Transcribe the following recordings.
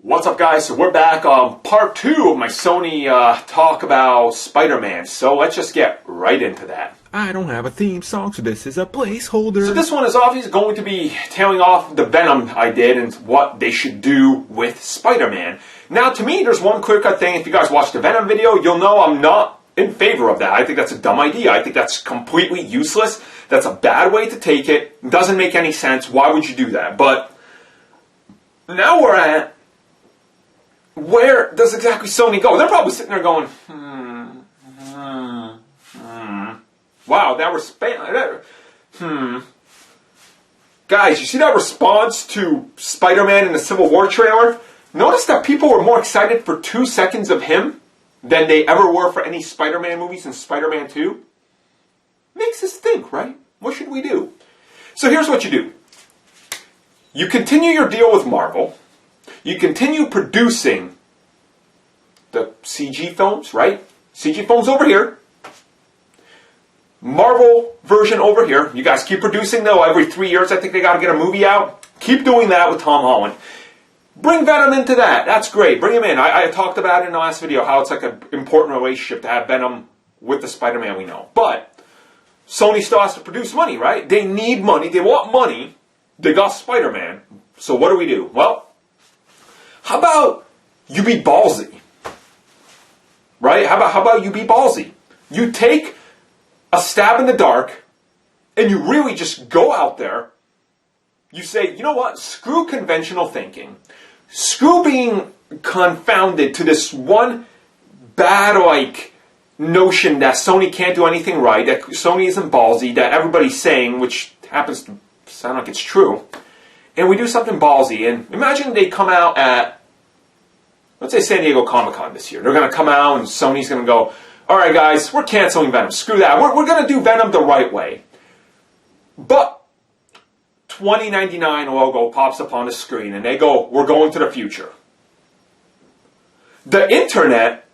What's up, guys? So we're back on part 2 of my Sony talk about Spider-Man. So let's just get right into that. I don't have a theme song, so this is a placeholder. So this one is obviously going to be tailing off the Venom I did and what they should do with Spider-Man. Now, to me, there's one clear-cut thing. If you guys watched the Venom video, you'll know I'm not in favor of that. I think that's a dumb idea. I think that's completely useless. That's a bad way to take it. It doesn't make any sense. Why would you do that? But now we're at, where does exactly Sony go? They're probably sitting there going, wow, that response, Guys, you see that response to Spider-Man in the Civil War trailer? Notice that people were more excited for 2 seconds of him than they ever were for any Spider-Man movies since Spider-Man 2? Makes us think, right? What should we do? So here's what you do. You continue your deal with Marvel. You continue producing the CG films, right? CG films over here. Marvel version over here. You guys keep producing, though. Every 3 years, I think they got to get a movie out. Keep doing that with Tom Holland. Bring Venom into that. That's great. Bring him in. I talked about it in the last video, how it's like an important relationship to have Venom with the Spider-Man we know. But Sony still has to produce money, right? They need money. They want money. They got Spider-Man. So what do? Well, how about you be ballsy? Right? How about you be ballsy? You take a stab in the dark and you really just go out there. You say, you know what? Screw conventional thinking. Screw being confounded to this one bad, notion that Sony can't do anything right, that Sony isn't ballsy, that everybody's saying, which happens to sound like it's true. And we do something ballsy. And imagine they come out at, let's say, San Diego Comic-Con this year. They're going to come out and Sony's going to go, all right, guys, we're canceling Venom. Screw that. We're going to do Venom the right way. But 2099 logo pops up on the screen and they go, we're going to the future. The internet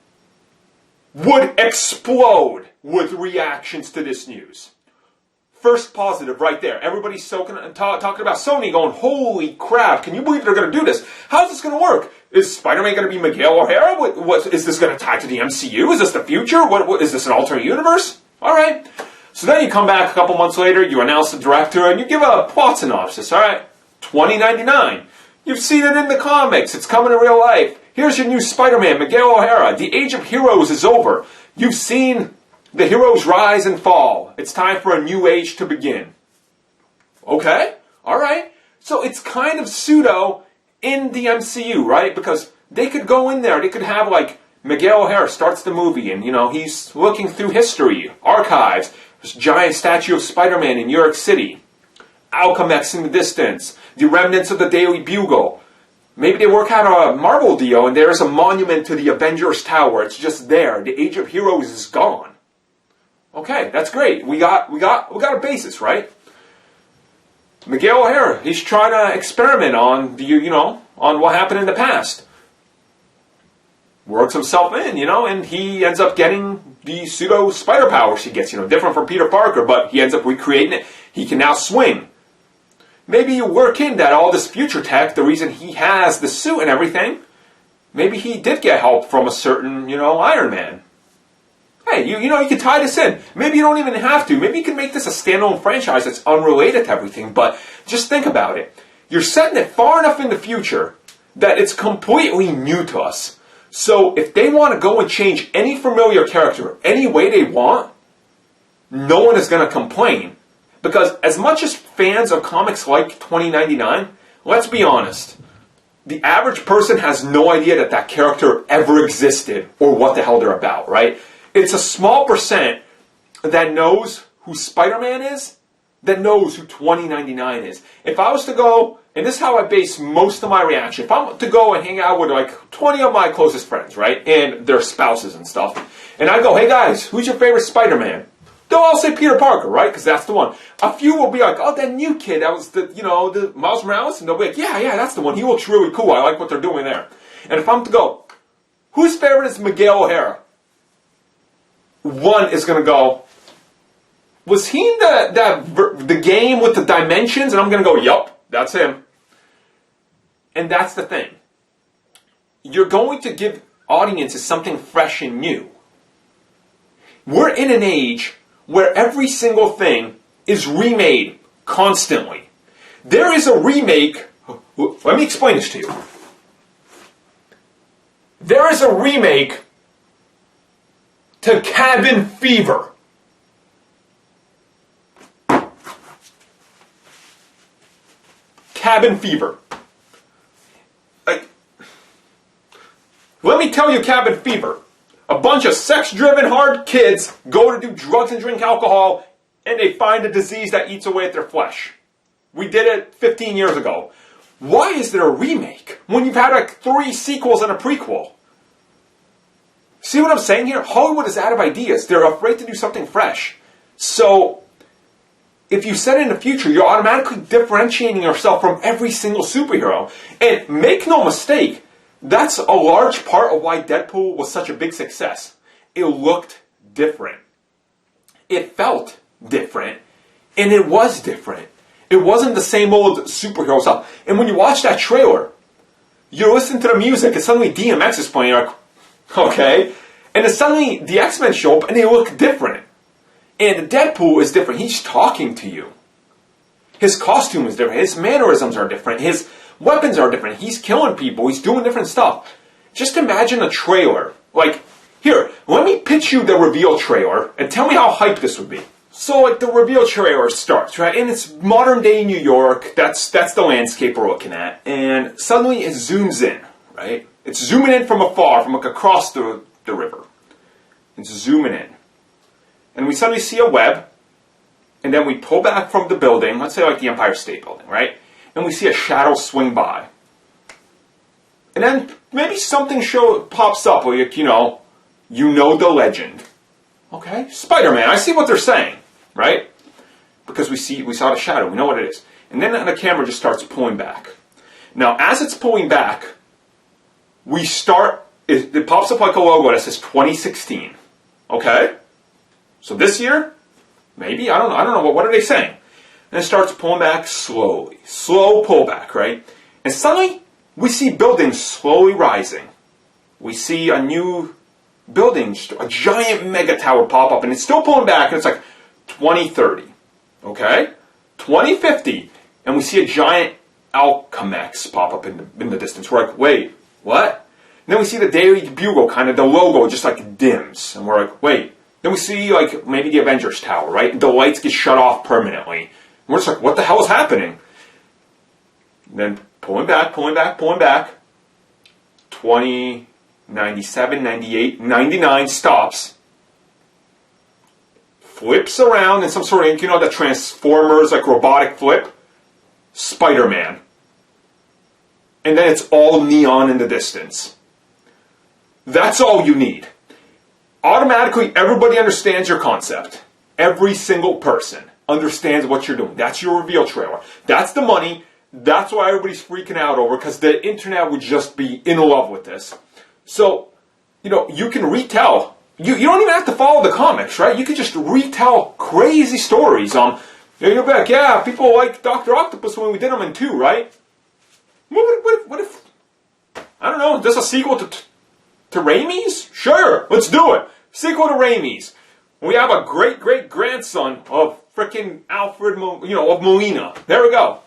would explode with reactions to this news. First positive right there. Everybody's talking about Sony going, holy crap, can you believe they're going to do this? How's this going to work? Is Spider-Man going to be Miguel O'Hara? Is this going to tie to the MCU? Is this the future? What is this, an alternate universe? All right. So then you come back a couple months later, you announce the director, and you give a plot synopsis. All right. 2099. You've seen it in the comics. It's coming in real life. Here's your new Spider-Man, Miguel O'Hara. The age of heroes is over. You've seen the heroes rise and fall. It's time for a new age to begin. Okay, all right. So it's kind of pseudo in the MCU, right? Because they could go in there. They could have, Miguel O'Hara starts the movie and, he's looking through history, archives. There's a giant statue of Spider-Man in New York City. Alchemax in the distance. The remnants of the Daily Bugle. Maybe they work out a Marvel deal and there's a monument to the Avengers Tower. It's just there. The Age of Heroes is gone. Okay, that's great. We got a basis, right? Miguel O'Hara, he's trying to experiment on on what happened in the past. Works himself in, and he ends up getting the pseudo spider powers he gets, different from Peter Parker, but he ends up recreating it. He can now swing. Maybe you work in that all this future tech, the reason he has the suit and everything, maybe he did get help from a certain, Iron Man. Hey, you can tie this in. Maybe you don't even have to. Maybe you can make this a standalone franchise that's unrelated to everything, but just think about it. You're setting it far enough in the future that it's completely new to us. So if they want to go and change any familiar character any way they want, no one is going to complain. Because as much as fans of comics like 2099, let's be honest, the average person has no idea that character ever existed or what the hell they're about, right? It's a small percent that knows who Spider-Man is, that knows who 2099 is. If I was to go, and this is how I base most of my reaction, if I'm to go and hang out with 20 of my closest friends, right, and their spouses and stuff, and I go, hey guys, who's your favorite Spider-Man? They'll all say Peter Parker, right, because that's the one. A few will be like, oh, that new kid, that was the Miles Morales, and they'll be like, yeah, that's the one, he looks really cool, I like what they're doing there. And if I'm to go, whose favorite is Miguel O'Hara? One is going to go, was he in the game with the dimensions? And I'm going to go, yup, that's him. And that's the thing. you're going to give audiences something fresh and new. We're in an age where every single thing is remade constantly. There is a remake. Let me explain this to you. There is a remake to Cabin Fever. Cabin Fever. Let me tell you Cabin Fever. A bunch of sex-driven hard kids go to do drugs and drink alcohol, and they find a disease that eats away at their flesh. We did it 15 years ago. Why is there a remake when you've had like 3 sequels and a prequel? See what I'm saying here? Hollywood is out of ideas. They're afraid to do something fresh. So, if you set it in the future, you're automatically differentiating yourself from every single superhero. And make no mistake, that's a large part of why Deadpool was such a big success. It looked different. It felt different. And it was different. It wasn't the same old superhero stuff. And when you watch that trailer, you're listening to the music and suddenly DMX is playing. You're like, okay. And then suddenly the X-Men show up and they look different. And Deadpool is different. He's talking to you. His costume is different. His mannerisms are different. His weapons are different. He's killing people. He's doing different stuff. Just imagine a trailer. Like, here, let me pitch you the reveal trailer and tell me how hyped this would be. So, like, the reveal trailer starts, right? And it's modern day New York. That's the landscape we're looking at. And suddenly it zooms in, right? It's zooming in from afar, from like across the river. It's zooming in. And we suddenly see a web. And then we pull back from the building, let's say like the Empire State Building, right? And we see a shadow swing by. And then maybe something pops up, like, you know the legend. Okay, Spider-Man, I see what they're saying, right? Because we saw the shadow, we know what it is. And then the camera just starts pulling back. Now, as it's pulling back, it pops up like a logo that says 2016. Okay? So this year, maybe, I don't know, what are they saying? And it starts pulling back slowly. Slow pullback, right? And suddenly, we see buildings slowly rising. We see a new building, a giant mega tower pop up, and it's still pulling back, and it's like 2030. Okay? 2050. And we see a giant Alchemax pop up in the distance. We're like, wait, what? And then we see the Daily Bugle, kind of the logo just like dims. And we're like, wait. Then we see like maybe the Avengers Tower, right? The lights get shut off permanently. And we're just like, what the hell is happening? And then pulling back. 20, 97, 98, 99 stops. Flips around in some sort of, the Transformers, like robotic flip. Spider-Man. And then it's all neon in the distance. That's all you need. Automatically, everybody understands your concept. Every single person understands what you're doing. That's your reveal trailer. That's the money. That's why everybody's freaking out over, because the internet would just be in love with this. So, you can retell. You don't even have to follow the comics, right? You can just retell crazy stories on, you're back, yeah, people like Dr. Octopus when we did them in 2, right? What if I don't know, just a sequel to Raimi's? Sure, let's do it. Sequel to Raimi's. We have a great-great-grandson of frickin' Alfred, of Molina. There we go.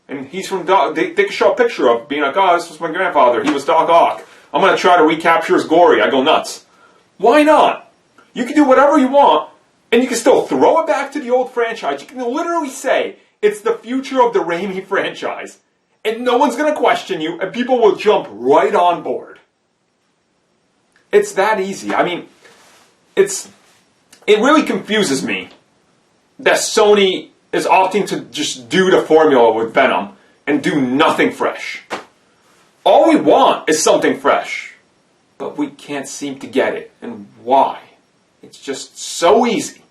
And he's from they can show a picture of being like, oh, this was my grandfather. He was Doc Ock. I'm going to try to recapture his glory. I go nuts. Why not? You can do whatever you want, and you can still throw it back to the old franchise. You can literally say, it's the future of the Raimi franchise. And no one's going to question you, and people will jump right on board. It's that easy. I mean, it really confuses me that Sony is opting to just do the formula with Venom and do nothing fresh. All we want is something fresh, but we can't seem to get it. And why? It's just so easy.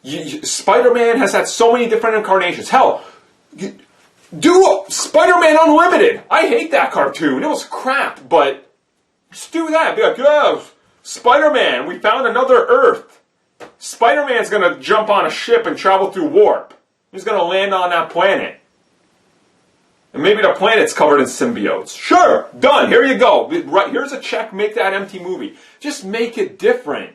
Spider-Man has had so many different incarnations. Hell, do Spider-Man Unlimited. I hate that cartoon. It was crap, but just do that. Be like, oh, Spider-Man, we found another Earth. Spider-Man's going to jump on a ship and travel through warp. He's going to land on that planet. And maybe the planet's covered in symbiotes. Sure, done. Here you go. Right, here's a check. Make that empty movie. Just make it different.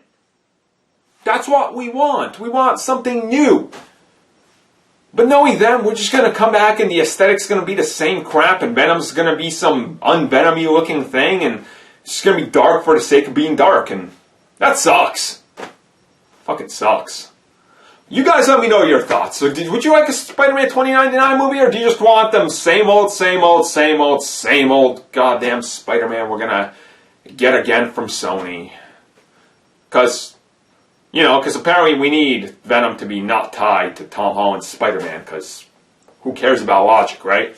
That's what we want. We want something new. But knowing them, we're just going to come back and the aesthetic's going to be the same crap and Venom's going to be some unvenomy looking thing and it's just going to be dark for the sake of being dark. And that sucks. Fucking sucks. You guys let me know your thoughts. So would you like a Spider-Man 2099 movie or do you just want them same old goddamn Spider-Man we're going to get again from Sony? Because... because apparently we need Venom to be not tied to Tom Holland's Spider-Man, because who cares about logic, right?